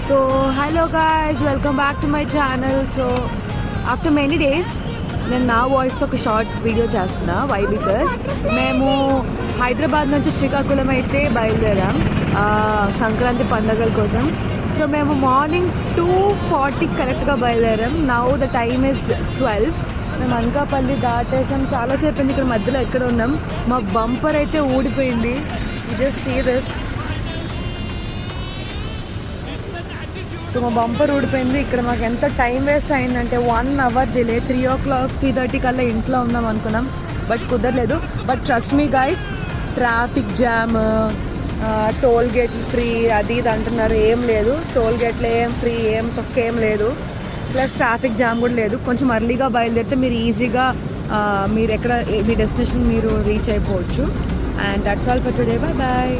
So hello guys, welcome back to my channel. So after many days నేను నా వాయిస్తో ఒక short video చేస్తున్నా. Why because మేము హైదరాబాద్ నుంచి శ్రీకాకుళం అయితే బయలుదేరాం సంక్రాంతి పండుగల కోసం. సో మేము మార్నింగ్ 2:40 కరెక్ట్గా బయలుదేరాం. Now the time is 12. మేము అనకాపల్లి దాటేసాం. చాలాసేపు అయింది ఇక్కడ మధ్యలో ఎక్కడ ఉన్నాం. మా బంపర్ అయితే ఊడిపోయింది. Just see this. సో మా బంపర్ ఊడిపోయింది. ఇక్కడ మాకు ఎంత టైం వేస్ట్ అయిందంటే 1 అవర్ డిలే. 3:30 కల్లా ఇంట్లో ఉందాం అనుకున్నాం, బట్ కుదరలేదు. But trust me guys, traffic jam, toll gate free అది ఇది అంటున్నారు. ఏం లేదు, టోల్ గేట్లో ఏం ఫ్రీ ఏం తొక్కేం లేదు. ప్లస్ ట్రాఫిక్ జామ్ కూడా లేదు. కొంచెం అర్లీగా బయలుదేరితే మీరు ఈజీగా మీరు ఎక్కడ మీ డెస్టినేషన్ మీరు రీచ్ అయిపోవచ్చు. And that's all for today. Bye bye.